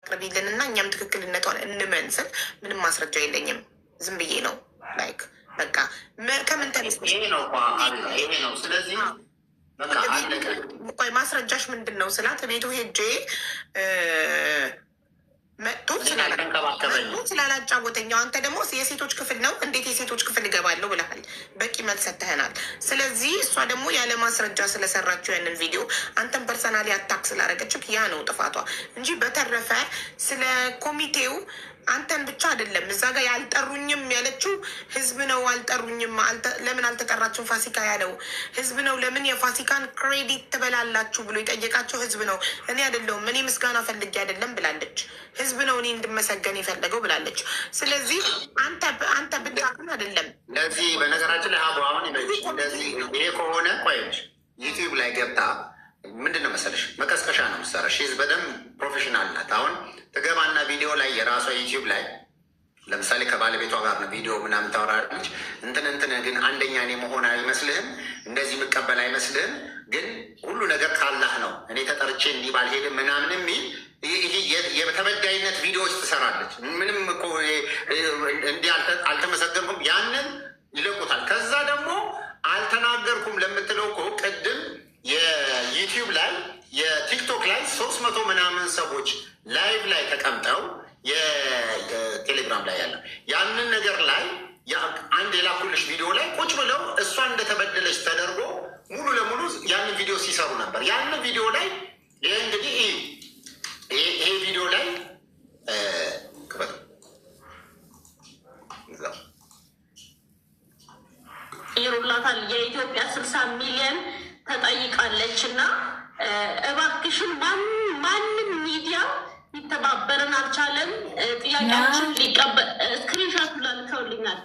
አቅርቢልንና እኛም ትክክልነቷን እንመንስል። ምንም ማስረጃ የለኝም፣ ዝም ብዬ ነው ላይክ በቃ ከምን ተነስ ይሄ ነው። ስለዚህ ቆይ ማስረጃሽ ምንድን ነው ስላት ቤቱ ሄጄ መጥቶ ስላላጫወተኛው አንተ ደግሞ የሴቶች ክፍል ነው እንዴት የሴቶች ክፍል እገባለሁ ብለሃል። በቂ መልስ ሰጥተኸናል። ስለዚህ እሷ ደግሞ ያለ ማስረጃ ስለሰራችው ያንን ቪዲዮ አንተን ፐርሰናሊ አታክ ስላደረገችው ያ ነው ጥፋቷ እንጂ በተረፈ ስለ ኮሚቴው አንተን ብቻ አይደለም። እዛ ጋር ያልጠሩኝም ያለችው ህዝብ ነው። አልጠሩኝም ለምን አልተጠራችሁም ፋሲካ ያለው ህዝብ ነው። ለምን የፋሲካን ክሬዲት ትበላላችሁ ብሎ የጠየቃቸው ህዝብ ነው፣ እኔ አይደለሁም። እኔ ምስጋና ፈልጌ አይደለም ብላለች። ህዝብ ነው እኔ እንድመሰገን የፈለገው ብላለች። ስለዚህ አንተ ብቻህን አይደለም። ለዚህ በነገራችን ላይ አሁን ይሄ ከሆነ ቆይች ዩቲዩብ ላይ ገብታ ምንድን ነው መሰለሽ መቀስቀሻ ነው የምትሰራ። ሺዝ በደንብ ፕሮፌሽናል ናት። አሁን ትገባና ቪዲዮ ላይ የራሷ ዩቲዩብ ላይ ለምሳሌ ከባለቤቷ ጋር ነው ቪዲዮ ምናምን ታወራለች። እንትን ግን አንደኛ እኔ መሆን አይመስልህም፣ እንደዚህ የምቀበል አይመስልህም፣ ግን ሁሉ ነገር ካላህ ነው እኔ ተጠርቼ እንዲህ ባልሄድም ምናምን የሚል የተበዳይነት ቪዲዮዎች ትሰራለች። ምንም እኮ እንዲህ አልተመሰገንኩም ያንን ይለቁታል። ከዛ ደግሞ አልተናገርኩም ለምትለው እኮ ቅድም የዩቲዩብ ላይ የቲክቶክ ላይ 300 ምናምን ሰዎች ላይቭ ላይ ተቀምጠው የቴሌግራም ላይ ያለው ያንን ነገር ላይ አንድ የላኩልሽ ቪዲዮ ላይ ቁጭ ብለው እሷ እንደተበደለች ተደርጎ ሙሉ ለሙሉ ያንን ቪዲዮ ሲሰሩ ነበር። ያንን ቪዲዮ ላይ ይህ እንግዲህ ይሄ ቪዲዮ ላይ ይሩላታል የኢትዮጵያ 60 ሚሊዮን ተጠይቃለች እና እባክሽን ማንም ሚዲያ ሊተባበረን አልቻለም። ጥያቄያችን ሊቀበል ስክሪንሻት ላልከውልኛል።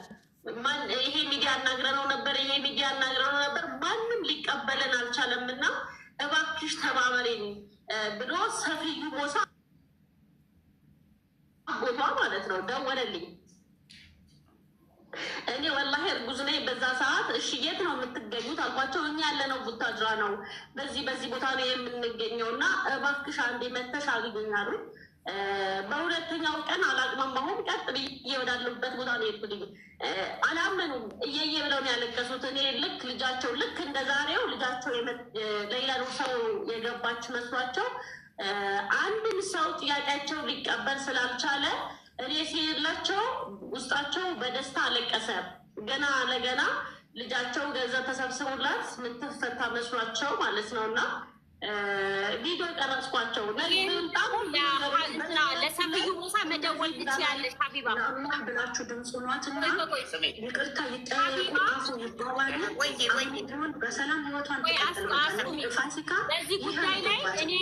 ይሄ ሚዲያ አናግረነው ነበር፣ ይሄ ሚዲያ አናግረነው ነበር፣ ማንም ሊቀበለን አልቻለም እና እባክሽ ተባበሬን ብሎ ሰፊዩ ቦሳ ቦቷ ማለት ነው ደወለልኝ። እኔ ወላሂ እርጉዝ ነኝ በዛ ሰዓት። እሺ የት ነው የምትገኙት አልኳቸው። እኛ ያለነው ቡታጅራ ነው፣ በዚህ ቦታ ነው የምንገኘው እና እባክሽ አንዴ መተሽ አግኙኝ። በሁለተኛው ቀን አላቅማማሁም፣ ቀጥ ብዬ ወዳለሁበት ቦታ ነው የሄድኩት። አላመኑም፣ እየየ ብለው ነው ያለቀሱት። እኔ ልክ እንደ ዛሬው ልጃቸው ሌላ ሰው የገባች መስሏቸው አንድም ሰው ጥያቄያቸው ሊቀበል ስላልቻለ እኔ ሲሄድላቸው ውስጣቸው በደስታ አለቀሰ። ገና ለገና ልጃቸው ገንዘብ ተሰብስቡላት ምትፈታ መስሏቸው ማለት ነው እና ቪዲዮ ቀረጽኳቸው። ለሰብዩ ሙሳ መደወል ትችያለሽ ሀቢባ ብላችሁ ድምፅ ሆኗትና ይቅርታ ይጠያየቁ አፉ ይባባሉ በሰላም ህይወቷን ፋሲካ። በዚህ ጉዳይ ላይ እኔ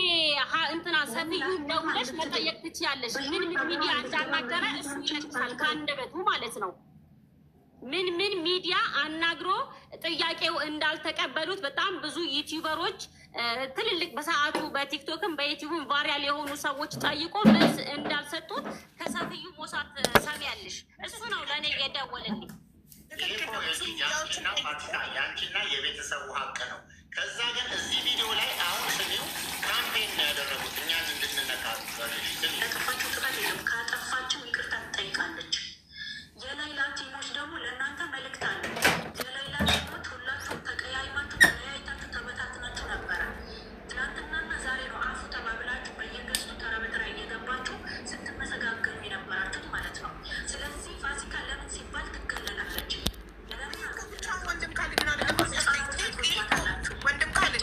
ሰብዩ ደውለሽ መጠየቅ ትችያለሽ። ምን ሚዲያ እንዳናገረ እሱ ይለቅሳል ከአንደበቱ ማለት ነው። ምን ሚዲያ አናግሮ ጥያቄው እንዳልተቀበሉት በጣም ብዙ ዩቲዩበሮች ትልልቅ በሰዓቱ በቲክቶክም በዩቲዩብም ቫይራል የሆኑ ሰዎች ጠይቆ መልስ እንዳልሰጡት ከሰብዩ ሞሳት ሰሚያለሽ። እሱ ነው ለእኔ የደወለልኝ። ያንቺና የቤተሰቡ ሀቅ ነው። ከዛ ግን እዚህ ቪዲዮ ላይ አሁን ስሚው ካምፔን ነው ያደረጉት እኛን እንድንነካ። ያጠፋችው ጥቃት የለም፣ ካጠፋችው ይቅርታ ትጠይቃለች። የላይላ ቲሞች ደግሞ ለእናንተ መልእክት አለ። የላይላ ቲሞች ሁላችሁም ተቀያይማችሁ ተለያይታችሁ ተበታትናችሁ ነበረ። ትናንትናና ዛሬ ነው አፉ ተባብላችሁ በየገጹ ተራ በተራ እየገባችሁ ስትመሰጋገኑ የነበራችሁት ማለት ነው። ስለዚህ ፋሲካ ለምን ሲባል ትገለላለች? ወንድም ካል ግን አለ ወንድም ካል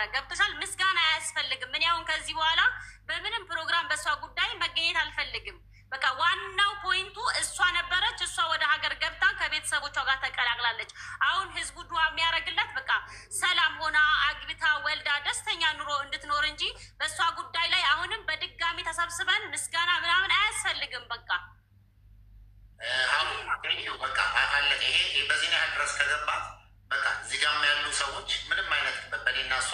ነበረ። ገብቶሻል? ምስጋና አያስፈልግም። እኔ አሁን ከዚህ በኋላ በምንም ፕሮግራም በእሷ ጉዳይ መገኘት አልፈልግም። በቃ ዋናው ፖይንቱ እሷ ነበረች። እሷ ወደ ሀገር ገብታ ከቤተሰቦቿ ጋር ተቀላቅላለች። አሁን ህዝቡ ዱዓ የሚያደርግላት በቃ ሰላም ሆና አግብታ ወልዳ ደስተኛ ኑሮ እንድትኖር እንጂ በእሷ ጉዳይ ላይ አሁንም በድጋሚ ተሰብስበን ምስጋና ምናምን አያስፈልግም። በቃ በቃ አለቀ። ይሄ በዚህ ያህል ድረስ ከገባት በቃ እዚህ ጋርም ያሉ ሰዎች ምንም አይነት በሌና እሷ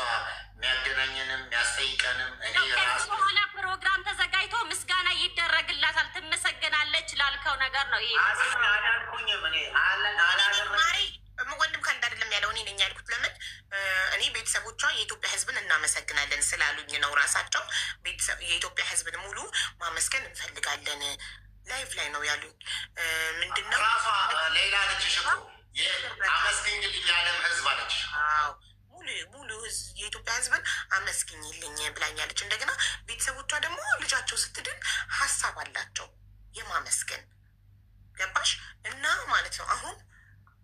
የሚያገናኘንም የሚያስጠይቀንም እኔ ራሱ በኋላ ፕሮግራም ተዘጋጅቶ ምስጋና ይደረግላታል። ትመሰገናለች ላልከው ነገር ነው ይሄ። አላልኩኝም እኔ ወንድም ካንድ አይደለም ያለው እኔ ነኝ ያልኩት። ለምን እኔ ቤተሰቦቿ የኢትዮጵያ ህዝብን እናመሰግናለን ስላሉኝ ነው። ራሳቸው የኢትዮጵያ ህዝብን ሙሉ ማመስገን እንፈልጋለን ላይቭ ላይ ነው ያሉኝ። ምንድነው ራሷ ሌላ ልጅሽ እኮ አመስግኝልኝ ያለም ህዝብ አለች። ሙሉ የኢትዮጵያ ህዝብን አመስግኝልኝ ብላኛለች። እንደገና ቤተሰቦቿ ደግሞ ልጃቸው ስትድን ሀሳብ አላቸው የማመስገን ገባሽ? እና ማለት ነው አሁን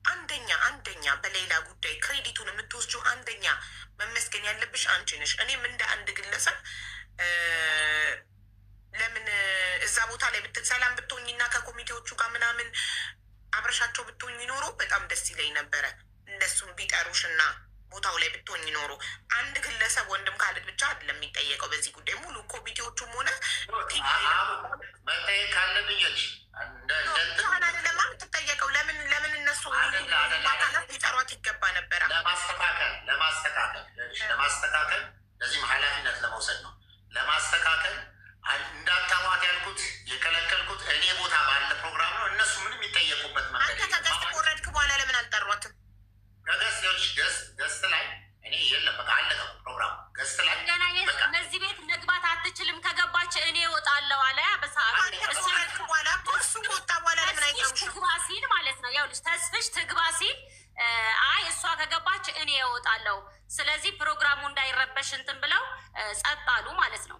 አንደኛ በሌላ ጉዳይ ክሬዲቱን የምትወስጂው አንደኛ መመስገን ያለብሽ አንቺ ነሽ። እኔም እንደ አንድ ግለሰብ ለምን እዛ ቦታ ላይ ሰላም ብትሆኝና ከኮሚቴዎቹ ጋር ምናምን አብረሻቸው ብትሆኝ ኖሮ በጣም ደስ ይለኝ ነበረ። እነሱም ቢጠሩሽ እና ቦታው ላይ ብትሆኝ ኖሮ። አንድ ግለሰብ ወንድም ካለት ብቻ አይደለም የሚጠየቀው በዚህ ጉዳይ። ሙሉ ኮሚቴዎቹም ሆነ መጠየቅ ካለብኞች ለማ ትጠየቀው። ለምን እነሱ አካላት ሊጠሯት ይገባ ነበረ። ለማስተካከል ለዚህም ኃላፊነት ለመውሰድ ነው። ለማስተካከል እንዳታሟት ያልኩት የከለከልኩት እኔ ቦታ ባለ ፕሮግራም ነው። እነሱ ምንም የሚጠየቁበት መንገድ አንተ ከገስት ከወረድክ በኋላ ለምን አልጠሯትም? ገስት ላይ እኔ የለም በቃ አለቀ ፕሮግራም። ገስት ላይ በዚህ ቤት መግባት አትችልም፣ ከገባች እኔ እወጣለሁ አለ። በሰዓት እሱ ከወጣ በኋላ ለምን አይገቡሽ? ትግባ ሲል ማለት ነው። ያው ልጅ ተስፍሽ ትግባ ሲል አይ እሷ ከገባች እኔ እወጣለሁ፣ ስለዚህ ፕሮግራሙ እንዳይረበሽ እንትን ብለው ጸጥ አሉ ማለት ነው።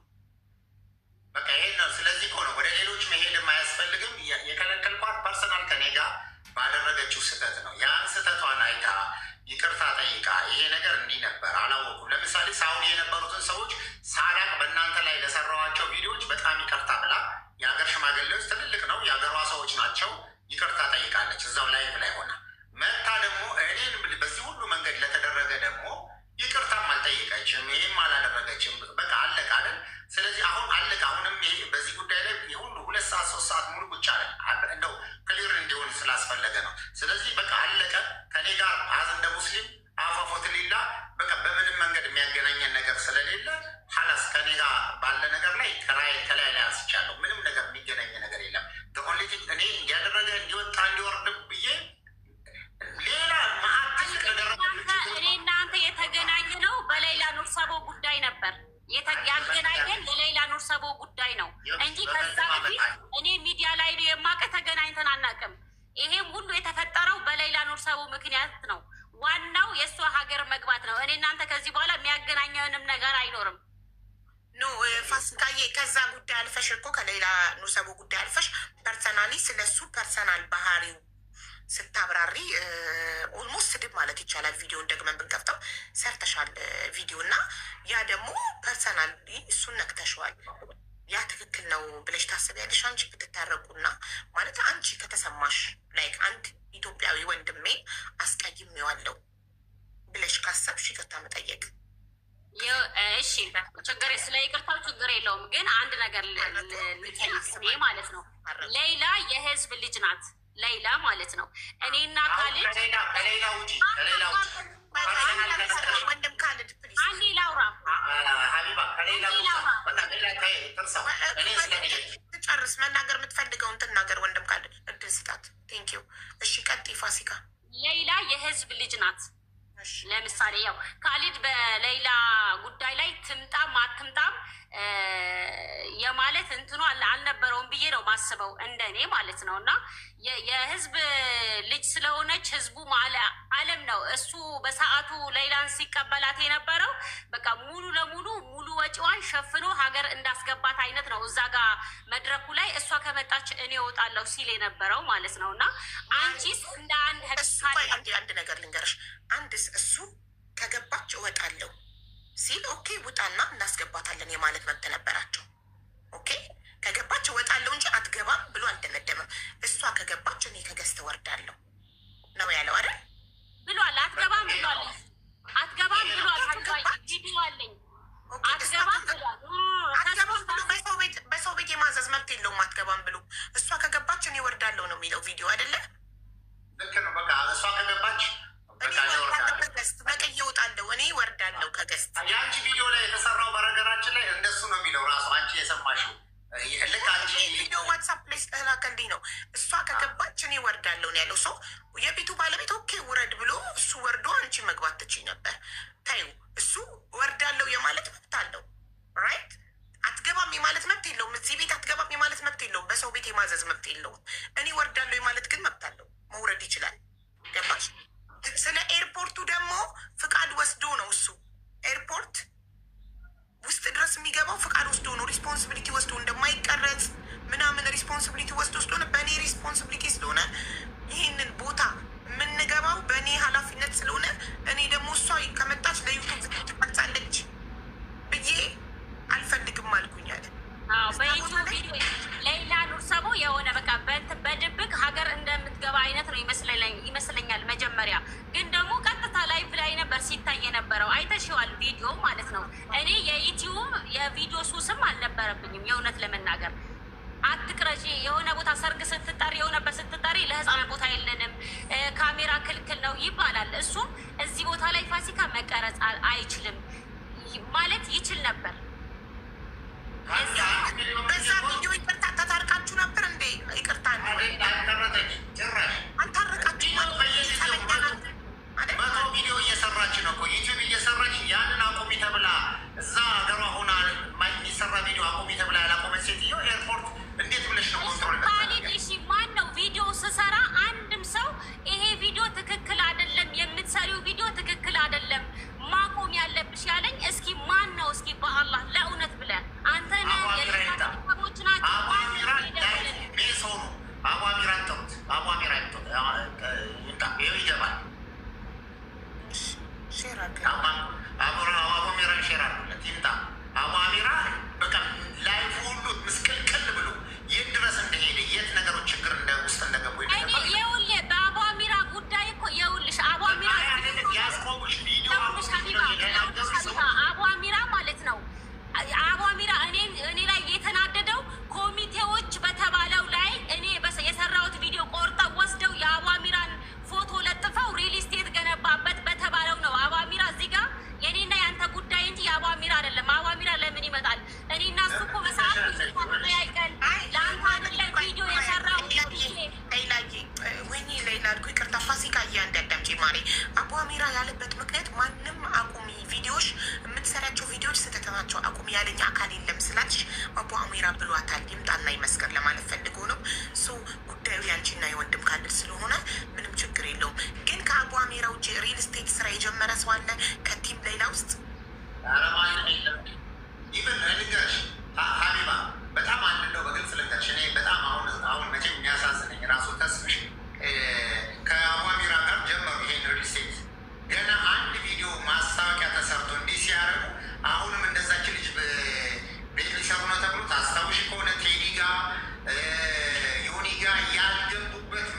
በቃ ይሄን ነው። ስለዚህ እኮ ነው ወደ ሌሎች መሄድም አያስፈልግም። የከለከልኳት ፐርሰናል ከኔ ጋር ባደረገችው ስህተት ነው። ያን ስህተቷን አይታ ይቅርታ ጠይቃ ይሄ ነገር እንዲህ ነበር አላወኩም። ለምሳሌ ሳውዲ የነበሩትን ሰዎች ሳላቅ በእናንተ ላይ ለሰራኋቸው ቪዲዮዎች በጣም ይቅርታ ብላ የሀገር ሽማግሌዎች ትልልቅ ነው የሀገሯ ሰዎች ናቸው ይቅርታ ጠይቃለች። እዛው ላይቭ ላይ ሆና መታ ደግሞ እኔን በዚህ ሁሉ መንገድ ለተደረገ ደግሞ ይቅርታም አልጠየቀችም፣ ይህም አላደረገችም። በቃ አለቀ አይደል? ስለዚህ አሁን አለቀ። አሁንም ይሄ በዚህ ጉዳይ ላይ የሁሉ 2 ሰዓት 3 ሰዓት ሙሉ ቁጭ አለ እንደው ክሊር እንዲሆን ስላስፈለገ ነው። ስለዚህ በቃ አለቀ። ከኔ ጋር አዝ እንደ ሙስሊም አፋፎት ሌላ በቃ በምንም መንገድ የሚያገናኘን ነገር ስለሌለ ሀላስ ከኔ ጋር ባለ ነገር ላይ ከላይ ላይ አንስቻለሁ። ምንም ነገር የሚገናኘ ነገር የለም። ኦንሊ እኔ እንዲያደረገ እንዲወጣ እንዲወርድ ብዬ ሌላ እኔ እናንተ የተገናኘ ነው በሌላ ኑር ሰቦ ጉዳይ ነበር ያገናኘን ለሌላ ኑር ሰቦ ጉዳይ ነው እንጂ ከዛ በፊት እኔ ሚዲያ ላይ ነው የማውቀው። ተገናኝተን አናውቅም። ይሄም ሁሉ የተፈጠረው በሌላ ኑር ሰቦ ምክንያት ነው። ዋናው የእሷ ሀገር መግባት ነው። እኔ እናንተ ከዚህ በኋላ የሚያገናኘንም ነገር አይኖርም። ኖ ፋሲካዬ፣ ከዛ ጉዳይ አልፈሽ እኮ ከሌላ ኑር ሰቦ ጉዳይ አልፈሽ ፐርሰናሊ ስለሱ ፐርሰናል ባህሪው ስታብራሪ ኦልሞስት ስድብ ማለት ይቻላል። ቪዲዮን ደግመን ብንከፍተው ሰርተሻል ቪዲዮ እና ያ ደግሞ ፐርሰናል እሱን ነክተሸዋል። ያ ትክክል ነው ብለሽ ታስቢያለሽ? አንቺ ብትታረቁና ማለት አንቺ ከተሰማሽ ላይክ አንድ ኢትዮጵያዊ ወንድሜ አስቀይሜዋለሁ ብለሽ ካሰብሽ ይቅርታ መጠየቅ እሺ፣ ችግር ስለ ይቅርታው ችግር የለውም። ግን አንድ ነገር ልጠይቅ ማለት ነው። ሌላ የህዝብ ልጅ ናት። ሌላ ማለት ነው እኔና ካሊድ ከሌላ ውጪ ወንድም ካሊድ ፕሊዝ አንዴ ላውራ ሀቢባ ከሌላ ትጨርስ መናገር የምትፈልገውን ትናገር። ወንድም ካሊድ እድል ስጣት። ቴንኪዩ። እሺ ቀጥይ ፋሲካ። ሌላ የህዝብ ልጅ ናት። ለምሳሌ ያው ካሊድ በሌላ ጉዳይ ላይ ትምጣም አትምጣም የማለት እንትኑ አልነበረውም ብዬ ነው ማስበው እንደኔ ማለት ነው። እና የህዝብ ልጅ ስለሆነች ህዝቡ አለም ነው። እሱ በሰዓቱ ሌላን ሲቀበላት የነበረው በቃ ሙሉ ለሙሉ ሙሉ ወጪዋን ሸፍኖ ሀገር እንዳስገባት አይነት ነው። እዛ ጋር መድረኩ ላይ እሷ ከመጣች እኔ እወጣለሁ ሲል የነበረው ማለት ነው። እና አንቺስ እንደ አንድ አንድ ነገር ልንገርሽ፣ አንድስ እሱ ከገባች እወጣለሁ ሲል ኦኬ ውጣና እናስገባታለን የማለት መብት ነበራቸው። ኦኬ ከገባች እወጣለሁ እንጂ አትገባም ብሎ አልደመደመም። እሷ ከገባች እኔ ከገዝተ ወርዳለሁ ነው ያለው አይደል? ብሏል። አትገባም ብሏል። አትገባም ብሏል። ቪዲዮ አለኝ። አትገባም ብሏል። አትገባም ብሎ በሰው ቤት የማዘዝ መብት የለውም። አትገባም ብሎ እሷ ከገባች እኔ ወርዳለሁ ነው የሚለው ቪዲዮ አይደለ? ልክ ነው። በቃ እሷ ከገባች በቀይ እወጣለሁ እኔ ወርዳለሁ ከገዝት። የአንቺ ቪዲዮ ላይ የተሰራው በነገራችን ላይ እንደሱ ነው የሚለው ራሱ አንቺ የሰማሽው ልክ አንቺ ቪዲዮ ዋትሳፕ ላይ ስለላከልኝ ነው። እሷ ከገባች እኔ ወርዳለሁ ነው ያለው። ሰው የቤቱ ባለቤት ኦኬ ውረድ ብሎ እሱ ወርዶ አንቺ መግባት ትችይ ነበር። ታዩ እሱ ወርዳለሁ የማለት መብት አለው። ራይት አትገባም የማለት መብት የለውም። እዚህ ቤት አትገባም የማለት መብት የለውም። በሰው ቤት የማዘዝ መብት የለውም። እኔ ወርዳለሁ የማለት ግን መብት አለው። መውረድ ይችላል። ገባሽ? ስለ ኤርፖርቱ ደግሞ ፍቃድ ወስዶ ነው እሱ ኤርፖርት ውስጥ ድረስ የሚገባው ፍቃድ ወስዶ ነው። ሪስፖንሲቢሊቲ ወስዶ እንደማይቀረጽ ምናምን ሪስፖንሲቢሊቲ ወስዶ ስለሆነ በእኔ ሪስፖንሲቢሊቲ ስለሆነ ይህንን ቦታ የምንገባው በእኔ ኃላፊነት ስለሆነ እኔ ደግሞ እሷ ከመጣች ለዩቱብ ትቀርጻለች ብዬ አልፈልግም አልኩኛል። በዩቱብ ቪዲዮ ሌላ ኑር ሰቦ የሆነ በቃ በድብቅ ሀገር እንደምትገባ አይነት ነው ይመስለኛል። መጀመሪያ ግን ደግሞ ቀጥታ ላይቭ ላይ ነበር ሲታይ የነበረው። አይተሽዋል ቪዲዮ ማለት ነው። እኔ የዩቲዩብ የቪዲዮ ሱስም አልነበረብኝም የእውነት ለመናገር። አትቅረጪ የሆነ ቦታ ሰርግ ስትጠሪ የሆነበት ስትጠሪ ለህፃን ቦታ የለንም ካሜራ ክልክል ነው ይባላል። እሱም እዚህ ቦታ ላይ ፋሲካ መቀረጽ አይችልም ማለት ይችል ነበር። በዛ ቪዲዮ ይቅርታ ተታርቃችሁ ነበር እንዴ? ይቅርታ አልታረቃችሁ መቶ ቪዲዮ እየሰራች ነው እኮ ዩቲዩብ እየሰራች ያንን አቁሚ ተብላ እዛ ሀገሯ ሆና የሚሰራ ቪዲዮ አቁሚ ተብላ ያላቆመች ሴትዮ ኤርፖርት እንዴት ብለሽ ነው ኮንትሮል? ማን ነው ቪዲዮ ስሰራ አንድም ሰው ይሄ ቪዲዮ ትክክል አይደለም፣ የምትሰሪው ቪዲዮ ትክክል አይደለም ማቆም ያለብሽ ያለኝ? እስኪ ማን ነው? እስኪ በአላህ ለእውነት ብለህ አንተ ሰቦች ናቸው። አቧሚራን ጠሩት። አቧሚራ ይገባል። አቧሚራን ሼር አድርጉለት ይምጣ። አቧሚራ በቃ ላይፍ ሁሉ ምስቅልቅል ብሎ የት ድረስ እንደሄደ የት ነገሮች ችግር ውስጥ እንደገቡ ይኸውልህ፣ በአቧሚራ ጉዳይ እኮ ይኸውልሽ፣ አቧሚራ ያስቆሙሽ ቪዲዮ አቧሚራ ማለት ነው። አቧሚራ እኔ ላይ የተናደደው ኮሚቴዎች በተባለው ላይ እኔ የሰራሁት ቪዲዮ ቆርጠው ወስደው የአቧሚራን ፎቶ ለጥፈው ሪል ስቴት ገነባበት በተባለው ነው። አቧሚራ እዚህ ጋር የኔና ያንተ ጉዳይ እንጂ የአቧሚራ አይደለም። አቧሚራ ለምን ይመጣል? እኔና እሱ እኮ በሰዓት ያይቀን ለአንተ አይደለም ቪዲዮ የሰራው ወይኔ ሌላ አልኩ። ይቅርታ ፋሲካ እያንዳዳምጪ ማሬ። አቧሚራ ያለበት ምክንያት ማንም አቁሚ ቪዲዮዎች የምትሰራቸው ቪዲዮዎች ስህተት ናቸው አቁሚ ያለኝ አካል የለም ስላልሽ አቧሚራ ብሏታል። ይምጣና ይመስገር ለማለት ፈልጎ ነው። ጉዳዩ ያንቺና የወንድም ካለች ስለሆነ ምንም ችግር የለውም። ግን ከአቧሚራ ውጭ ሪል ስቴት ስራ የጀመረ ሰው አለ ከቲም ሌላ ውስጥ? ይብን ልንገርሽ ሀቢባ በጣም አንድ እንደው በግልጽ ልንገርሽ፣ እኔ በጣም አሁን መቼም የሚያሳዝነኝ ራሱ ተስፍሽ ከአቧሚራ ጋር ጀመሩ ይሄን ሪል ስቴት ገና አንድ ቪዲዮ ማስታወቂያ ተሰርቶ እንዲህ ሲያደርጉ አሁንም እንደዛች ልጅ ቤት ሊሰሩ ነው ተብሎ ታስታውሽ ከሆነ ቴዲ ጋ ዮኒ ጋ ያልገቡበት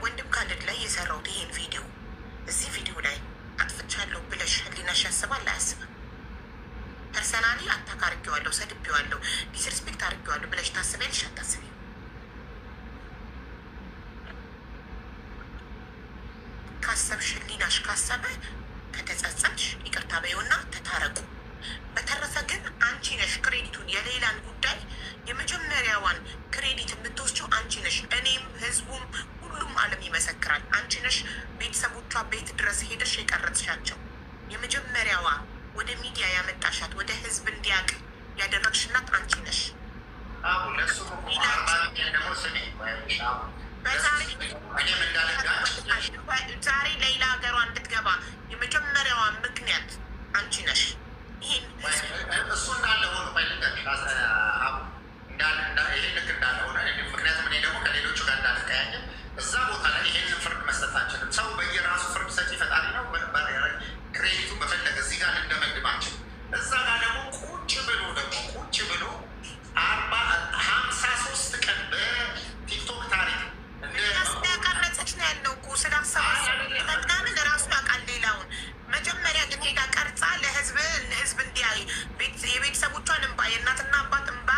ወንድም ካለድ ላይ የሰራሁት ይሄን ቪዲዮ እዚህ ቪዲዮ ላይ አጥፍቻለሁ ብለሽ ህሊናሽ ያስባል አያስብም? ፐርሰናሊ አታክ አድርጌዋለሁ፣ ሰድቤዋለሁ፣ ዲስሪስፔክት አድርጌዋለሁ ብለሽ ታስቢያለሽ አታስቢም? ካሰብሽ ህሊናሽ ካሰበ ከተጸጸትሽ ይቅርታ በይውና ተታረቁ። በተረፈ ግን አንቺ ነሽ ክሬዲቱን የሌላን ጉዳይ የመጀመሪያዋን ክሬዲት የምትወስጂው አንቺ ነሽ። እኔም ህዝቡም ሁሉም ዓለም ይመሰክራል። አንቺ ነሽ ቤተሰቦቿ ቤት ድረስ ሄደሽ የቀረጽሻቸው። የመጀመሪያዋ ወደ ሚዲያ ያመጣሻት ወደ ህዝብ እንዲያውቅ ያደረግሽላት አንቺ ነሽ። ዛሬ ሌላ ሀገሯ እንድትገባ የመጀመሪያዋ ምክንያት አንቺ ነሽ። ይህን እሱ እንዳለ ሆኖ ይሄ ልክ እንዳለ ሆነ። ምክንያቱም እኔ ደግሞ ከሌሎቹ ጋር እንዳልተቀያየም እዛ ቦታ ላይ ይሄንን ፍርድ መስጠት አንችልም። ሰው በየራሱ ፍርድ ሰጪ ፈጣሪ ነው። ክሬዲቱ በፈለገ እዚህ ጋር እንደመድባቸው እዛ ጋር ደግሞ ቁጭ ብሎ 53 ቀን በቲክቶክ ታሪክ ያቀረጸች ነው ያለው እኮ ስላሰባሰብናምን ራሱ ያውቃል። ሌላውን መጀመሪያ ግን ሄዳ ቀርጻ ለህዝብ እንዲያይ የቤተሰቦቿን እንባ የእናትና አባት እንባ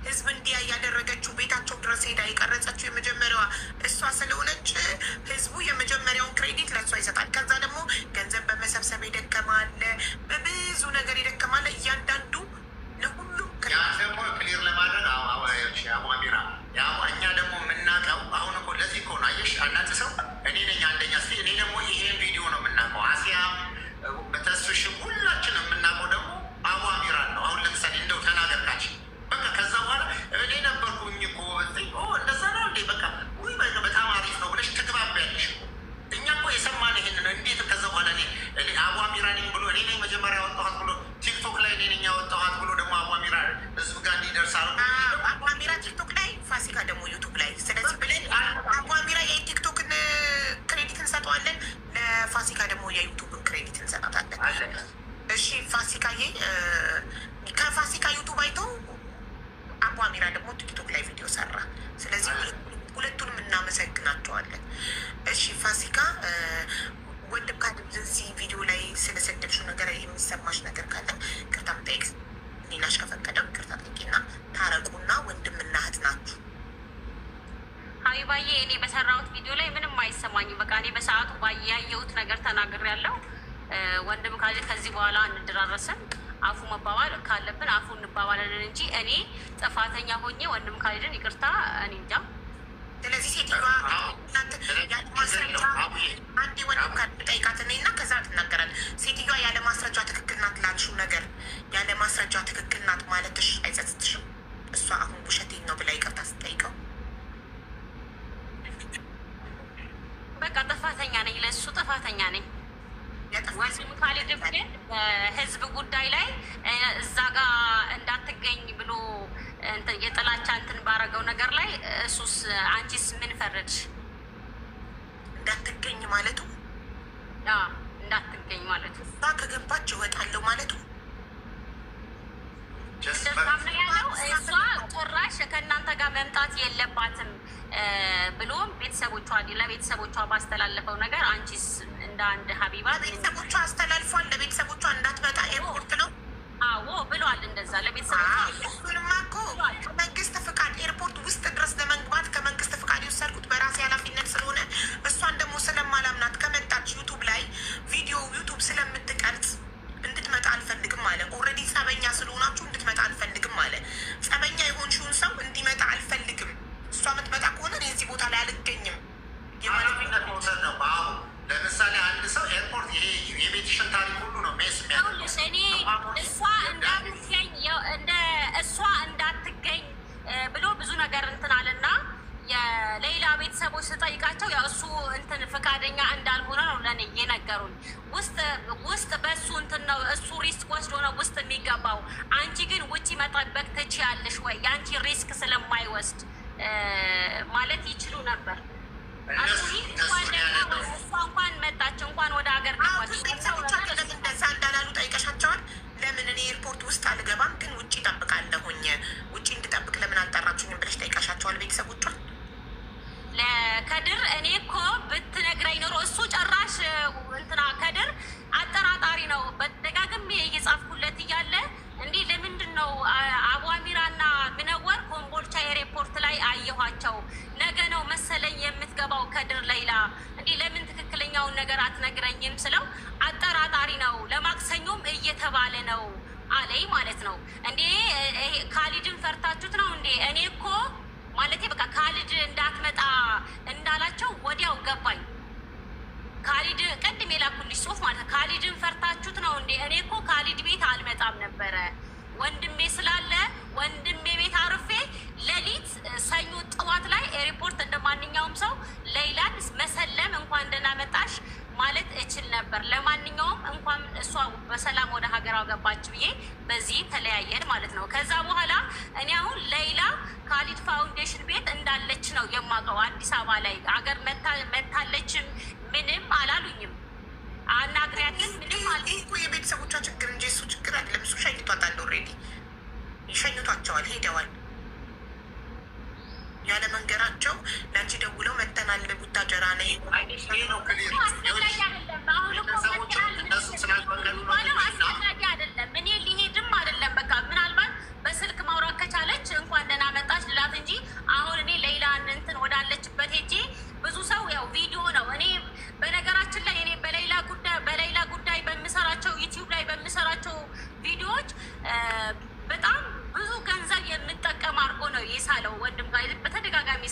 ህዝብ እንዲያይ ያደረገችው ቤታቸው ድረስ ሄዳ የቀረጸችው የመጀመሪያዋ እሷ ስለሆነች ህዝቡ የመጀመሪያውን ክሬዲት ለእሷ ይሰጣል። ከዛ ደግሞ ገንዘብ በመሰብሰብ የደከማለ፣ በብዙ ነገር የደከማለ እያንዳንዱ ለሁሉም ደግሞ ክሊር ለማድረግ አሟሚራ እኛ ደግሞ የምናውቀው አሁን እኮ ለዚህ እኮ ነው። አየሽ አንዳንድ ሰው እኔ ነኝ አንደኛ ስ እኔ ደግሞ ይሄን ቪዲዮ ነው የምናውቀው። አሲያም በተስፍሽም ሁላችን የምናውቀው ደግሞ አሟሚራን ነው። አሁን ለምሳሌ እንደው ተናገርካች በቃ ከዛ በኋላ እኔ ነበርኩኝ እኮ እንደዛ ነው እንዴ በቃ ወይ በጣም አሪፍ ነው ብለሽ ትግባቢያለሽ። እኛ እኮ የሰማን ይሄን ነው። እንዴት ከዛ በኋላ እኔ አሟሚራ ነኝ ብሎ እኔ ነኝ መጀመሪያ ያወጣኋት ብሎ ቲክቶክ ላይ እኔ ነኝ ያወጣኋት ብሎ ደግሞ አሟሚራ ህዝብ ጋር እንዲደርስ አሟሚራ ቲክቶክ ላይ ፋሲካ ደግሞ ዩቱብ ላይ። ስለዚህ ብለን አሟሚራ የቲክቶክን ክሬዲት እንሰጠዋለን፣ ለፋሲካ ደግሞ የዩቱብን ክሬዲት እንሰጣታለን። እሺ ፋሲካዬ ከፋሲካ ዩቱብ አይተው አሟሚራ ደግሞ ቲክቶክ ላይ ቪዲዮ ሰራ። ስለዚህ ሁለቱንም እናመሰግናቸዋለን። እሺ ፋሲካ ወንድም ካለድ እዚህ ቪዲዮ ላይ ስለሰደብሽው ነገር የሚሰማሽ ነገር ካለ ቅርታ መጠየቅ ሊናሽ ከፈቀደው ቅርታ ጠይቂና ታረቁና ወንድምና እህት ናችሁ። ሀቢባዬ እኔ በሰራሁት ቪዲዮ ላይ ምንም አይሰማኝም። በቃ እኔ በሰዓቱ ያየሁት ነገር ተናግሬያለሁ። ወንድም ካለድ ከዚህ በኋላ እንደራረስም አፉ መባባል ካለብን አፉ እንባባላለን እንጂ እኔ ጥፋተኛ ሆኜ ወንድም ካለድን ይቅርታ እኔ እንጃ። ስለዚህ ሴትዮዋ ያለ ማስረጃ አንዴ ወንድም ካለድ ጠይቃት እና ከዛ ትናገራል። ሴትዮዋ ያለ ማስረጃ ትክክል ናት ላልሽው ነገር ያለ ማስረጃ ትክክል ናት ማለትሽ አይጸጽትሽም? እሷ አሁን ውሸቴን ነው ብላ ይቅርታ ስትጠይቀው በቃ ጥፋተኛ ነኝ፣ ለእሱ ጥፋተኛ ነኝ። ወንድም ካለድ ግን በህዝብ ጉዳይ ላይ እዛ ጋር እንዳትገኝ ብሎ የጥላቻ እንትን ባረገው ነገር ላይ እሱስ አንቺስ ምን ፈረድሽ? እንዳትገኝ ማለቱ እንዳትገኝ ማለቱ እሷ ከገባች እወጣለሁ ማለቱ ያለው እሷ ጭራሽ ከእናንተ ጋር መምጣት የለባትም ብሎም ለቤተሰቦቿ ባስተላለፈው ነገር አንቺስ እንደ አንድ ሀቢባ ለቤተሰቦቿ አስተላልፏል። ለቤተሰቦቿ እንዳትመጣ ኤርፖርት ነው አዎ ብሏል። እንደዛ ለቤተሰቦቿ እሱንማ እኮ ከመንግስት ፍቃድ ኤርፖርት ውስጥ ድረስ ለመግባት ከመንግስት ፍቃድ የወሰድኩት በራሴ ኃላፊነት ስለሆነ እሷን ደግሞ ስለማላምናት ከመጣች ዩቱብ ላይ ቪዲዮ ዩቱብ ስለምትቀርጽ እንድትመጣ አልፈልግም አለ። ኦልሬዲ ጸበኛ ስለሆናችሁ እንድትመጣ አልፈልግም አለ። ጸበኛ የሆንሽውን ሰው እንዲመጣ አልፈልግም። እሷ የምትመጣ ከሆነ እኔ እዚህ ቦታ ላይ አልገኝም። ኃላፊነት መውሰድ ነው። አሁን ለምሳሌ አንድ ሰው ኤርፖርት ይሄ የቤትሽን ታሪክ ሁሉ ነው ሜስ የሚያደርገው። እኔ እሷ እንዳትገኝ ብሎ ብዙ ነገር እንትን አለና የሌላ ቤተሰቦች ስጠይቃቸው ያው እሱ እንትን ፈቃደኛ እንዳልሆነ ነው ለእኔ የነገሩኝ። ውስጥ በእሱ እንትን ነው እሱ ሪስክ ወስዶ ነው ውስጥ የሚገባው። አንቺ ግን ውጪ መጠበቅ ትችያለሽ ወይ? የአንቺ ሪስክ ስለማይወስድ ማለት ይችሉ ነበር። እሷ እንኳን መጣች እንኳን ወደ ሀገር ገባች። ቤተሰቦቿ እንደዛ እንዳላሉ ጠይቀሻቸዋል? ለምን እኔ ኤርፖርት ውስጥ አልገባም ግን ውጭ እጠብቃለሁኝ፣ ውጭ እንድጠብቅ ለምን አልጠራችሁኝም ብለሽ ጠይቀሻቸዋል ቤተሰቦቿ? ለከድር እኔ እኮ የሚያወራውን ነገር አትነግረኝም ስለው አጠራጣሪ ነው ለማክሰኞም እየተባለ ነው አለኝ ማለት ነው። እንዴ ካሊድን ፈርታችሁት ነው እንዴ? እኔ እኮ ማለቴ በቃ ካሊድ እንዳትመጣ እንዳላቸው ወዲያው ገባኝ። ካሊድ ቅድም የላኩልሽ ጽሁፍ ማለት ካሊድን ፈርታችሁት ነው እንዴ? እኔ እኮ ካሊድ ቤት አልመጣም ነበረ ወንድሜ ስላለ ወንድሜ ቤት አርፌ ሌሊት ሰኞ ጠዋት ላይ ኤርፖርት እንደ ማንኛውም ሰው ሌይላን መሰለም እንኳን ደህና መጣሽ ማለት እችል ነበር። ለማንኛውም እንኳን እሷ በሰላም ወደ ሀገሯ ገባች ብዬ በዚህ ተለያየን ማለት ነው። ከዛ በኋላ እኔ አሁን ሌይላ ካሊድ ፋውንዴሽን ቤት እንዳለች ነው የማውቀው። አዲስ አበባ ላይ ሀገር መታለችም ምንም አላሉኝም። አናግሪያትን ምንም አለ እኮ የቤተሰቦቿ ችግር እንጂ እሱ ችግር አይደለም። እሱ ሸኝቷታል፣ ኦልሬዲ ይሸኝቷቸዋል፣ ሄደዋል። ያለ መንገራቸው ለአንቺ ደውለው መተናል ቡታጀራ ነ አስፈላጊ አይደለም። እኔ ሊሄድም አይደለም። በቃ ምናልባት በስልክ ማውራት ከቻለች እንኳን ደህና መጣች ልላት እንጂ አሁን እኔ ሌይላን እንትን ወዳለችበት ሄጄ ብዙ ሰው ያው ቪዲዮ ነው። እኔ በነገራችን ላይ እኔ በሌይላ ጉዳይ በምሰራቸው ዩቲዩብ ላይ በምሰራቸው ቪዲዮዎች በጣም ብዙ ገንዘብ የምጠቀም አድርጎ ነው የሳለው ወንድም ጋር በተደጋጋሚ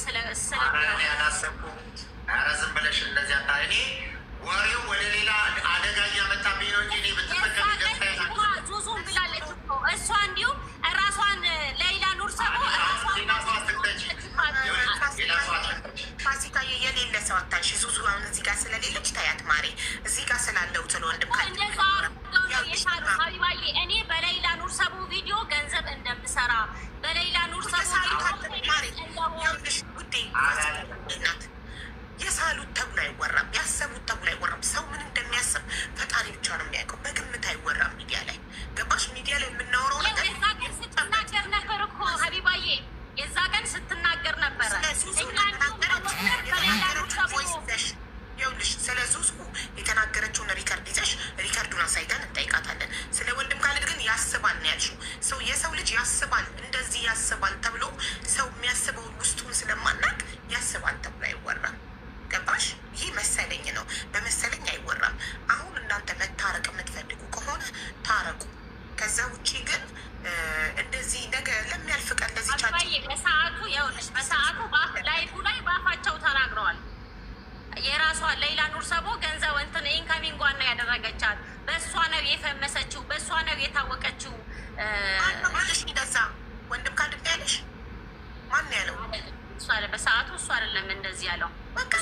ያላሰብኩ ኧረ ዝም ብለሽ እንደዚህ አታ እኔ ወሬው ወደ ሌላ አደጋ እያመጣብኝ ነው እንጂ ብትጠቀም ዙዙም ብላለች እኮ እሷ እንዲሁም ራሷን ሌይላ ኑር ሰቦ ፋሲካ የሌለ ሰው አታንሺ። ዙዙ አሁን እዚህ ጋር ስለሌለች ታያት ማሬ እዚህ ጋር ስላለው ስለ ወንድም ሀቢባዬ እኔ በሌይላ ኑር ሰቦ ቪዲዮ ገንዘብ እንደምሰራ በሌይላ ኑር ሰቦ ውዴ ናት። የሳሉት ተብሎ አይወራም፣ ያሰቡት ተብሎ አይወራም። ሰው ምን እንደሚያስብ ፈጣሪ ብቻ ነው የሚያውቀው። በግምት አይወራም ሚዲያ ላይ ገባሽ? ሚዲያ ላይ የምናወራው ነገር ስትናገር ነበር እኮ ሀቢባዬ፣ የዛ ቀን ስትናገር ነበረ። ይኸውልሽ ስለ ዙዙ የተናገረችውን ሪከርድ ይዘሽ ሪከርዱን አሳይተን እንጠይቃታለን። ስለ ወንድም ካሊድ ግን ያስባል ነው ያልሽው። ሰው የሰው ልጅ ያስባል፣ እንደዚህ ያስባል ተብሎ ሰው የሚያስበው ውስጡን ስለማናቅ ያስባል ተብሎ አይወራም። ገባሽ? ይህ መሰለኝ ነው፣ በመሰለኝ አይወራም። አሁን እናንተ መታረቅ የምትፈልጉ ከሆነ ታረቁ። ከዛ ውጭ ግን እንደዚህ ነገ ለሚያልፍ ቀን እንደዚህ በሰዓቱ ይኸውልሽ በሰዓቱ ላይፉ ላይ ባፋቸው ተናግረዋል። የራሷ ሌይላ ኑር ሰቦ ገንዘብ እንትን ኢንካሚንጓን ነው ያደረገቻት። በእሷ ነው የፈመሰችው፣ በእሷ ነው የታወቀችው። ማለሽ እንደዛ ወንድም ካሊድ ያለሽ ማን ያለው? በሰዓቱ እሱ አይደለም እንደዚህ ያለው። በቃ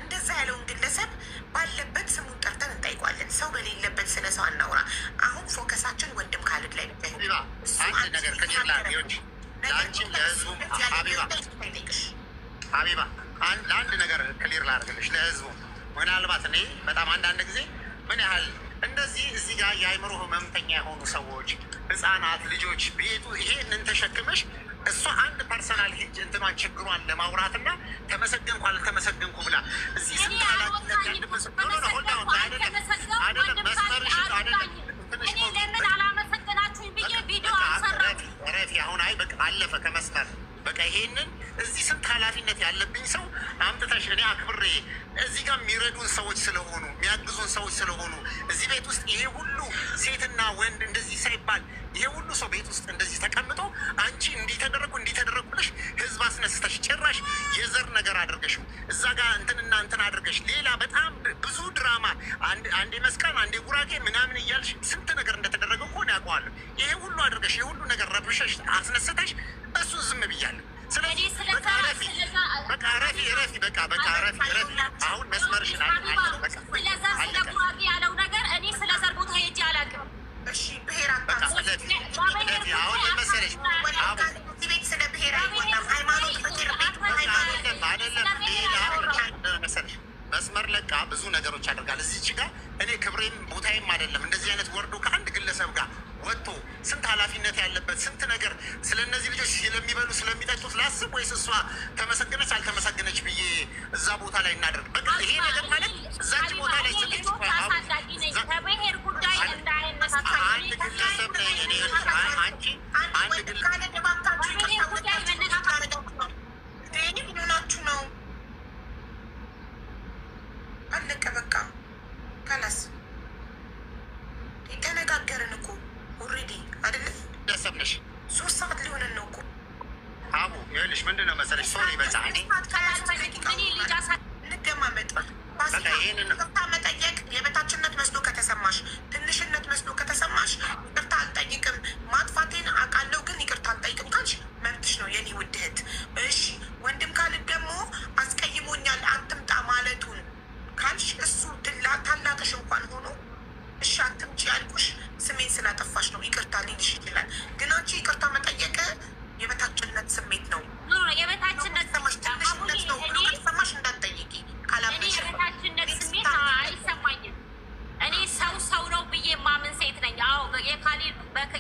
እንደዛ ያለውን ግለሰብ ባለበት ስሙን ጠርተን እንጠይቋለን። ሰው በሌለበት ስለ ሰው አናውራ። አሁን ፎከሳችን ወንድም ካሊድ ላይ ነው። አንድ ነገር ከሌላ ለአንቺም ለህዝቡ ሀቢባ ለአንድ ነገር ክሊር ላድርግልሽ ለህዝቡ። ምናልባት እኔ በጣም አንዳንድ ጊዜ ምን ያህል እንደዚህ እዚህ ጋር የአእምሮ ህመምተኛ የሆኑ ሰዎች፣ ህፃናት ልጆች ቤቱ ይሄንን ተሸክመሽ እሷ አንድ ፐርሰናል ሂጅ እንትኗን ችግሯን ለማውራትና ተመሰገንኩ አልተመሰገንኩ ብላ እዚህ ስንት ኃላፊነት ያለበት አይደለም። መስመርሽ አይደለም ትንሽ ረፊ አሁን አይ በቃ አለፈ ከመስመር በቃ ይሄንን እዚህ ስንት ኃላፊነት ያለብኝ ሰው አምጥተሽ እኔ አክብሬ እዚህ ጋር የሚረዱን ሰዎች ስለሆኑ የሚያግዙን ሰዎች ስለሆኑ እዚህ ቤት ውስጥ ይሄ ሁሉ ሴትና ወንድ እንደዚህ ሳይባል ይሄ ሁሉ ሰው ቤት ውስጥ እንደዚህ ተቀምጦ አንቺ እንዲተደረጉ ብለሽ ህዝብ አስነስተሽ ጭራሽ የዘር ነገር አድርገሽው እዛ ጋር እንትንና እንትን አድርገሽ ሌላ በጣም ብዙ ድራማ አንዴ መስቀል አንዴ ጉራጌ ምናምን እያልሽ ስንት ነገር እንደተደረገ እኮ ነው ያውቀዋለሁ። ይሄ ሁሉ አድርገሽ ይሄ ሁሉ ነገር ረብሸሽ አስነስተሽ እሱ ዝም ብያለሁ። ስለዚህ በቃ ረፊ አሁን መስመርሽን ስለ ጉራጌ ያለው ነገር እኔ ስለ ዘር ቦታ ሄጄ አላውቅም። እሺ ብሄር አሁን መሰለሽ ቤት ስለ ብሄር ሃይማኖት መሰለሽ መስመር ለቃ ብዙ ነገሮች ያደርጋል። እዚች ጋር እኔ ክብሬም ቦታዬም አይደለም እንደዚህ አይነት ወርዶ ከአንድ ግለሰብ ጋር ወጥቶ ስንት ኃላፊነት ያለበት ስንት ነገር ስለ እነዚህ ልጆች ስለሚበሉ ስለሚጠጡት ላስብ ወይስ እሷ ተመሰገነች አልተመሰገነች ብዬ እዛ ቦታ ላይ እናደርግ። በቃ ይሄ ነገር ማለት እዛች ቦታ ላይ ከብሄር ጉዳይ አንድ ግለሰብ ነኝ እኔ አንቺ አንድ ሆናችሁ ነው አለቀ በቃ ካላስ ተነጋገርን እኮ ኦልሬዲ አይደለ? ደሰብነሽ 3 ሰዓት ሊሆነን ነው እኮ አቡ። ይኸውልሽ ምንድን ነው መሰለሽ ሶሪ በዛ እንደማመጥ ይቅርታ መጠየቅ የበታችነት መስሎ ከተሰማሽ፣ ትንሽነት መስሎ ከተሰማሽ ይቅርታ አልጠይቅም ማጥፋቴን አውቃለሁ ግን ይቅርታ አልጠይቅም ካልሽ መብትሽ ነው የኔ ውድ እህት። እሺ ወንድም ካልክ ደግሞ አስቀይሞኛል አትምጣ ማለቱን ካልሽ እሱ ታላቅሽ እንኳን ሆኖ እሺ አትምጪ ያልኩሽ ስሜን ስላጠፋሽ ነው ይቅርታ ሊልሽ ይችላል። ግን አንቺ ይቅርታ መጠየቅ የበታችነት ስሜት ነው። የበታችነት ትንሽነት ነው ብሎ ከተሰማሽ እንዳትጠይቂ ካላመንሽ የበታችነት ስሜት አይሰማኝም። እኔ ሰው ነው ብዬ ማምን ሴት ነኝ። አዎ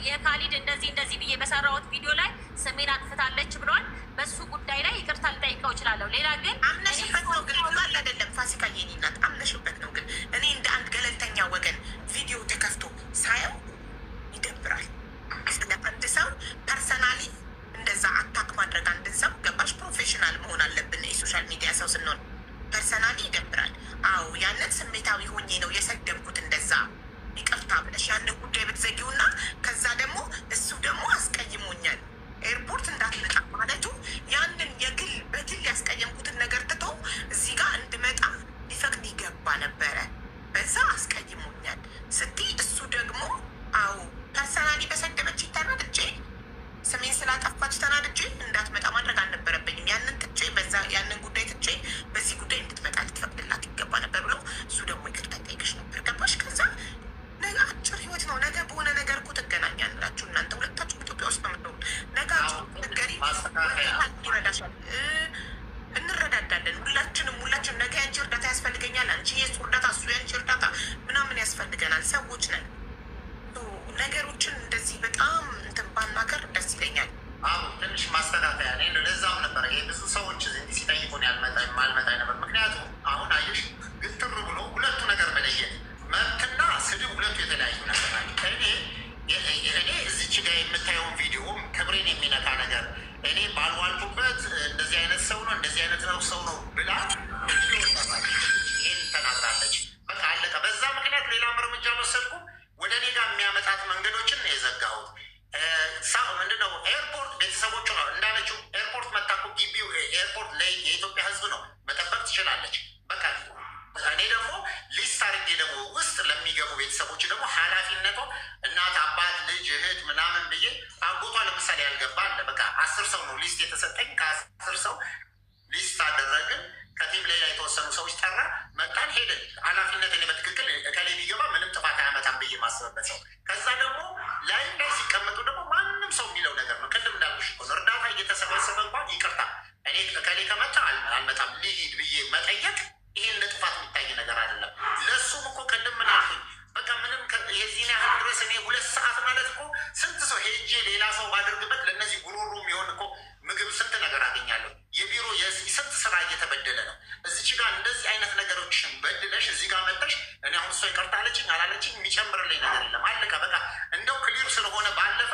የካሊድ እንደዚህ ብዬ በሰራሁት ቪዲዮ ላይ ስሜን አጥፍታለች ብሏል። በሱ ጉዳይ ላይ ይቅርታ ልጠይቀው እችላለሁ። ሌላ ግን አምነሽበት ነው ግን ቃል አይደለም ፋሲካ የኔ ናት አምነሽበት ነው። ግን እኔ እንደ አንድ ገለልተኛ ወገን ቪዲዮ ተከፍቶ ሳየው ይደብራል። ስለ አንድ ሰው ፐርሰናሊ እንደዛ አታክ ማድረግ አንድን ሰው ገባሽ? ፕሮፌሽናል መሆን አለብን የሶሻል ሚዲያ ሰው ስንሆን። ፐርሰናሊ ይደብራል። አዎ ያንን ስሜታዊ ሆኜ ነው የሰደብኩት እንደዛ ይቅርታ ብለሽ ያንን ጉዳይ ብትዘጊውና ከዛ ደግሞ እሱ ደግሞ አስቀይሞኛል ኤርፖርት እንዳትመጣ ማለቱ ያንን በግል ያስቀየምኩትን ነገር ትቶ እዚህ ጋር እንድመጣ ሊፈቅድ ይገባ ነበረ። በዛ አስቀይሞኛል ስትይ እሱ ደግሞ አዎ ፐርሰናሊ በሰደበች ተናድጄ ስሜን ስላጠፋች ተናድጄ እንዳትመጣ ማድረግ አልነበረብኝም። ያንን ትቼ ያንን ጉዳይ ትቼ በዚህ ጉዳይ እንድትመጣ ልትፈቅድላት ይገባ ነበር ብሎ እሱ ደግሞ ይቅርታ ይጠይቅሽ ነበር። ገባሽ? ከዛ ነገ አጭር ህይወት ነው። ነገ በሆነ ነገር እኮ ትገናኛላችሁ እናንተ ሁለታችሁ ኢትዮጵያ ውስጥ በምትሆኑ ነገ ነገሪ ይረዳሻል። እንረዳዳለን ሁላችንም ነገ ያንቺ እርዳታ ያስፈልገኛል፣ አንቺ የሱ እርዳታ እሱ ያንቺ እርዳታ ምናምን ያስፈልገናል። ሰዎች ነን። ነገሮችን እንደዚህ በጣም እንትን ባናገር ደስ ይለኛል። ትንሽ ማስተካከያ ለዛም ነበረ ይሄ ብዙ ሰዎች እንዲህ ሲጠይቁን ማልመጣ ነበር። ምክንያቱም አሁን አየሽ ግትር ብሎ ሁለቱ ነገር መለየት መብትና ስድብ ሁለቱ የተለያዩ ነገር ናቸው። እኔ እዚች ጋር የምታየውን ቪዲዮ ክብሬን የሚነካ ነገር እኔ ባልዋልኩበት እንደዚህ አይነት ሰው ነው እንደዚህ አይነት ሰው ነው ብላ ይህን ተናግራለች። በቃ አለቀ። በዛ ምክንያት ሌላም እርምጃ ወሰድኩ። ወደ እኔ ጋር የሚያመጣት መንገዶችን ነው የዘጋሁት። ምንድነው ኤርፖርት ቤተሰቦቹ ነው እንዳለችው ኤርፖርት መታኩ ግቢው ኤርፖርት ላይ የኢትዮጵያ ሕዝብ ነው መጠበቅ ትችላለች። በቃ እኔ ደግሞ ሊስት አድርጌ ደግሞ ውስጥ ለሚገቡ ቤተሰቦች ደግሞ ኃላፊነቷ እናት፣ አባት፣ ልጅ፣ እህት ምናምን ብዬ አጎቷ ለምሳሌ ያልገባ አለ። በቃ 10 ሰው ነው ሊስት የተሰጠኝ። ከ10 ሰው ሊስት አደረግን። ከቲም ሌላ የተወሰኑ ሰዎች ጠራ፣ መጣን፣ ሄድን። ኃላፊነት እኔ በትክክል ከሌ ቢገባ ምንም ጥፋት አያመጣም ብዬ ማስበበት ሰው። ከዛ ደግሞ ላይ ሲቀመጡ ደግሞ ማንም ሰው የሚለው ነገር ነው። ቅድም እንዳልኩሽ እኮ ነው እርዳታ እየተሰበሰበ እንኳን ይቅርታ እኔ ከሌ ከመጣ አልመጣም ልሂድ ብዬ መጠየቅ ይሄ እንደ ጥፋት የሚታይ ነገር አይደለም። ለእሱም እኮ ቅድም ምን አልኩኝ፣ በቃ ምንም የዚህን ያህል ድረስ እኔ 2 ሰዓት ማለት እኮ ስንት ሰው ሄጄ ሌላ ሰው ባደርግበት ለእነዚህ ጉሮሮ የሚሆን እኮ ምግብ ስንት ነገር አገኛለሁ። የቢሮ ስንት ስራ እየተበደለ ነው። እዚች ጋር እንደዚህ አይነት ነገሮችን በድለሽ እዚህ ጋር መጠሽ እኔ አሁን እሷ ይቅርታ አለችኝ አላለችኝ የሚጨምርልኝ ነገር የለም። አለቀ በቃ። እንደው ክሊር ስለሆነ ባለፈ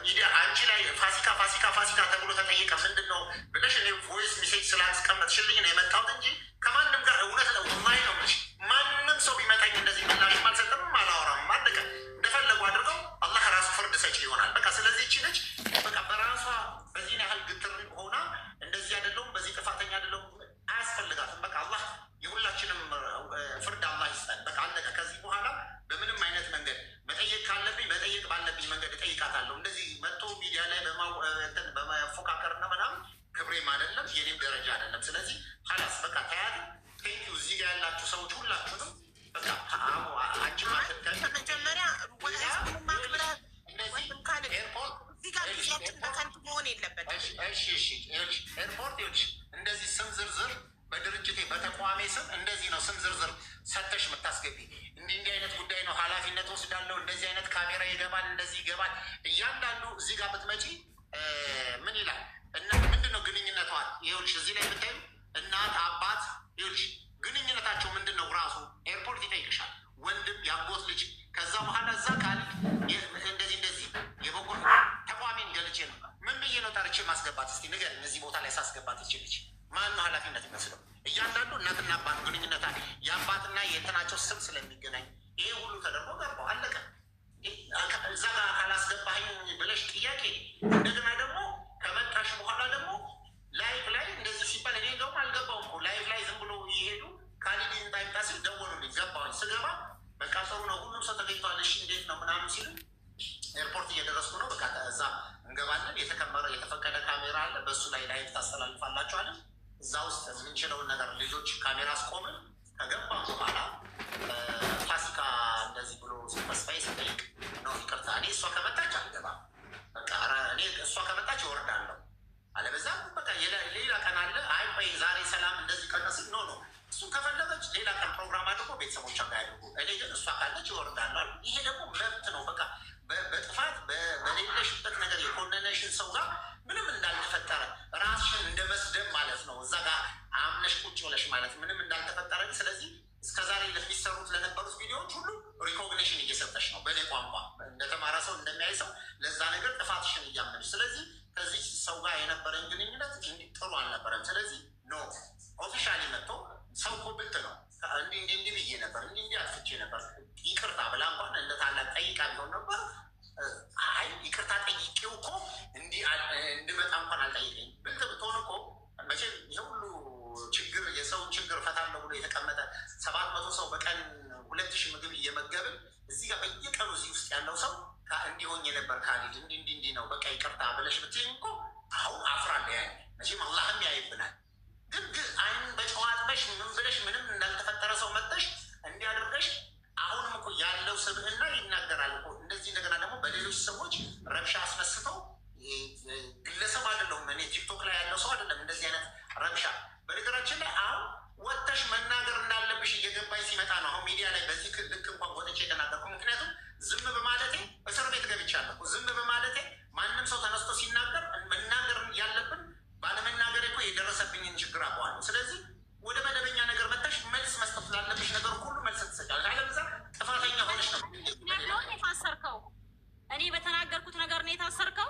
ሚዲያ አንቺ ላይ ፋሲካ ተብሎ ተጠየቀ ምንድን ነው ብለሽ እኔ ቮይስ ሜሴጅ ስላስቀመጥሽልኝ ነው የመጣሁት እንጂ ከማንም ጋር እውነት ነው ማይ ነው ምልሽ። ማንም ሰው ቢመጣኝ እንደዚህ ምላሽም አልሰጥም አላወራም። አለቀ። እንደፈለጉ አድርገው አላህ ራሱ ፍርድ ሰጪ ይሆናል። በቃ ስለዚህ ይቺ ልጅ በቃ በራሷ በዚህን ያህል ግትር ሆና እንደዚህ አይደለሁም በዚህ ጥፋተኛ አይደለሁም አያስፈልጋትም። በቃ አላህ የሁላችንም ፍርድ አላህ ይስጠን። በቃ አለቀ። ከዚህ በኋላ በምንም አይነት መንገድ መጠየቅ ካለብኝ መጠየቅ ባለብኝ መንገድ እጠይቃታለሁ። እንደዚህ መጥቶ ሚዲያ ላይ በመፎካከርና ምናምን ክብሬም አይደለም የኔም ደረጃ አይደለም። ስለዚህ ሀላስ በቃ ተያት። ቴንኪው እዚህ ጋር ያላችሁ ሰዎች ሁላችሁንም በቃ አንቺ መጀመሪያ ኤርፖርት እንደዚህ ስም ዝርዝር በድርጅቴ በተቋሜ ስም እንደዚህ ነው ስም ዝርዝር ሰተሽ የምታስገቢ እንዲህ አይነት ጉዳይ ነው ኃላፊነት ወስዳለሁ። እንደዚህ አይነት ካሜራ ይገባል፣ እንደዚህ ይገባል። እያንዳንዱ እዚህ ጋር ብትመጪ ምን ይላል እና ምንድን ነው ግንኙነቷ? ይኸውልሽ እዚህ ላይ ብታዩ እናት አባት፣ ይኸውልሽ ግንኙነታቸው ምንድን ነው? ራሱ ኤርፖርት ይጠይቅሻል። ወንድም ያጎት ልጅ። ከዛ በኋላ እዛ ካል እንደዚህ የበጎ ተቋሜን ገልጬ ነው ምን ብዬ ነው ጠርቼ ማስገባት? እስኪ ንገሪኝ። እዚህ ቦታ ላይ ሳስገባት ይችልች ማን ነው ኃላፊነት ይመስለው? እያንዳንዱ የእናትና አባት ግንኙነት የአባትና የእንትናቸው ስም ስለሚገናኝ ይሄ ሁሉ ተደርጎ ገባው አለቀ። እዛ ጋር ካላስገባኝ ብለሽ ጥያቄ እንደገና ደግሞ ከመጣሽ በኋላ ደግሞ ላይቭ ላይ እንደዚህ ሲባል እኔ እንደውም አልገባውም እኮ ላይቭ ላይ ዝም ብሎ እየሄዱ ካሊድ እንዳይምጣ ሲል ደወሉልኝ። ገባሁኝ። ስገባ በቃ ጥሩ ነው ሁሉም ሰው ተገኝቷል፣ እሺ እንዴት ነው ምናምን ሲሉ ኤርፖርት እየደረስኩ ነው። በቃ እዛ እንገባለን። የተከመረ የተፈቀደ ካሜራ አለ፣ በእሱ ላይ ላይቭ ታስተላልፋላችኋለን። እዛ ውስጥ የምንችለውን ነገር ልጆች ካሜራ አስቆምን። ከገባ በኋላ ፋሲካ እንደዚህ ብሎ ተስፋዬ ስጠይቅ ነው ይቅርታ፣ እኔ እሷ ከመጣች አልገባም፣ በቃ እኔ እሷ ከመጣች እወርዳለሁ፣ አለበዛ በቃ ሌላ ቀን አለ። አይ ቆይ ዛሬ ሰላም እንደዚህ ቀነስ ነው ነው እሱን ከፈለገች ሌላ ቀን ፕሮግራም አድርጎ ቤተሰቦቿ ጋር ያድርጉ፣ እኔ ግን እሷ ካለች እወርዳለሁ። ይሄ ደግሞ መብት ነው። በቃ በጥፋት በሌለሽበት ነገር የኮነነሽን ሰው ጋር ምንም እንዳልተፈጠረ ራስሽን እንደ መስደብ ማለት ነው። እዛ ጋር አምነሽ ቁጭ ብለሽ ማለት ምንም እንዳልተፈጠረ። ስለዚህ እስከዛሬ ለሚሰሩት ለነበሩት ቪዲዮዎች ሁሉ ሪኮግኒሽን እየሰጠሽ ነው። በእኔ ቋንቋ እንደተማረ ሰው እንደሚያይ ሰው ለዛ ነገር ጥፋትሽን እያመንሽ። ስለዚህ ከዚህ ሰው ጋር የነበረን ግንኙነት ጥሩ አልነበረም። ስለዚህ ኖ ኦፊሻሊ መጥቶ ሰው እኮ ብልጥ ነው። እንዲህ ብዬ ነበር፣ እንዲህ አጥፍቼ ነበር፣ ይቅርታ ብላ እንኳን እንደ ታላቅ ጠይቃ ቢሆን ነበር። አይ ይቅርታ ጠይቄው እኮ እንድመጣ እንኳን አልጠይቀኝ። ብልጥ ብትሆን እኮ መቼም የሁሉ ችግር የሰውን ችግር ፈታለሁ ብሎ የተቀመጠ 700 ሰው በቀን 2000 ምግብ እየመገብን እዚህ ጋር በየቀኑ እዚህ ውስጥ ያለው ሰው እንዲሆኝ የነበር ካሊድ እንዲህ ነው በቃ ይቅርታ ብለሽ ብትይኝ እኮ አሁን አፍራለ። ያ መቼም አላህም ያይብናል። ግን አይን በጨዋጥበሽ ምን ብለሽ ምንም እንዳልተፈጠረ ሰው መጠሽ እንዲያደርገሽ አሁንም እኮ ያለው ስብዕና ይናገራል እኮ እንደዚህ። እንደገና ደግሞ በሌሎች ሰዎች ረብሻ አስነስተው ግለሰብ አይደለሁም እኔ ቲክቶክ ላይ ያለው ሰው አይደለም እንደዚህ አይነት ረብሻ። በነገራችን ላይ አሁን ወጥተሽ መናገር እንዳለብሽ እየገባኝ ሲመጣ ነው አሁን ሚዲያ ላይ በዚህ ልክ እንኳን ወጥቼ የተናገርኩ። ምክንያቱም ዝም በማለቴ እስር ቤት ገብቻለሁ። ዝም በማለቴ ማንም ሰው ተነስቶ ሲናገር መናገር ያለብን ባለመናገር እኮ የደረሰብኝን ችግር አውቀዋለሁ። ስለዚህ ወደ መደበኛ ነገር መጥተሽ መልስ መስጠት ላለብሽ ነገር ሁሉ መልስ ትሰጫለሽ። አለበዛ ጥፋተኛ ሆነሽ ነው የታሰርከው። እኔ በተናገርኩት ነገር ነው የታሰርከው።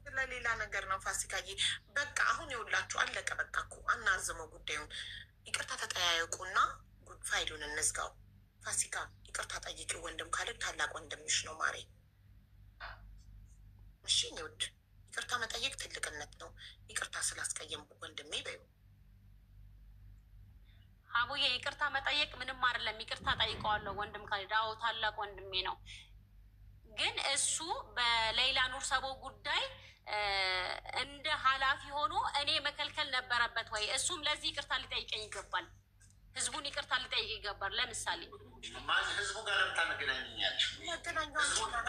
ስለሌላ ነገር ነው ፋሲካዬ። በቃ አሁን ይኸውላችሁ አለቀ። በቃ እኮ አናዝመው ጉዳዩን። ይቅርታ ተጠያየቁና ፋይሉን እንዝጋው። ፋሲካ ይቅርታ ጠይቂው። ወንድም ካለ ታላቅ ወንድምሽ ነው ማሬ። እሺ ውድ ይቅርታ መጠየቅ ትልቅነት ነው። ይቅርታ ስላስቀየም ወንድሜ በይው። አቡዬ ይቅርታ መጠየቅ ምንም አይደለም። ይቅርታ ጠይቀዋለሁ ወንድም ካሊድ። አዎ ታላቅ ወንድሜ ነው። ግን እሱ በሌላ ኑር ሰቦ ጉዳይ እንደ ኃላፊ ሆኖ እኔ መከልከል ነበረበት ወይ? እሱም ለዚህ ይቅርታ ሊጠይቀኝ ይገባል። ህዝቡን ይቅርታ ሊጠይቅ ይገባል። ለምሳሌ ህዝቡ ጋር ለምታነገናኛለች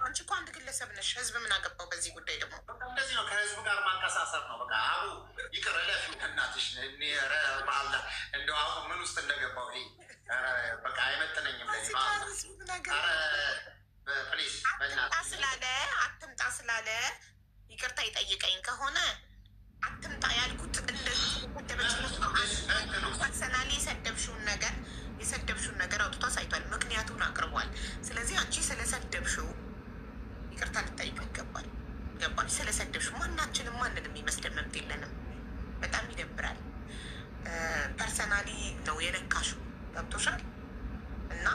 አንቺ እኮ አንድ ግለሰብ ነሽ። ህዝብ ምን አገባው በዚህ ጉዳይ? ደግሞ እንደዚህ ነው ከህዝቡ ጋር ማንቀሳሰር ነው። በቃ አቡ ይቅር እለፊ እናትሽ። በአላ እንደው አሁን ምን ውስጥ እንደገባው ይሄ በቃ አይመጥነኝም። ፕሊዝ አትምጣ ስላለ ይቅርታ ይጠይቀኝ ከሆነ አትምጣ ያልኩት ፐርሰናሊ የሰደብሽውን ነገር አውጥቶ አሳይቷል። ምክንያቱን አቅርቧል። ስለዚህ አንቺ ስለሰደብሽው ይቅርታ ልጠይቅ ይገባል። ገባሽ? ስለሰደብሽው ማናችንም ማንንም ይመስለን መብት የለንም። በጣም ይደብራል። ፐርሰናሊ ነው የነካሽው። ገብቶሻል? እና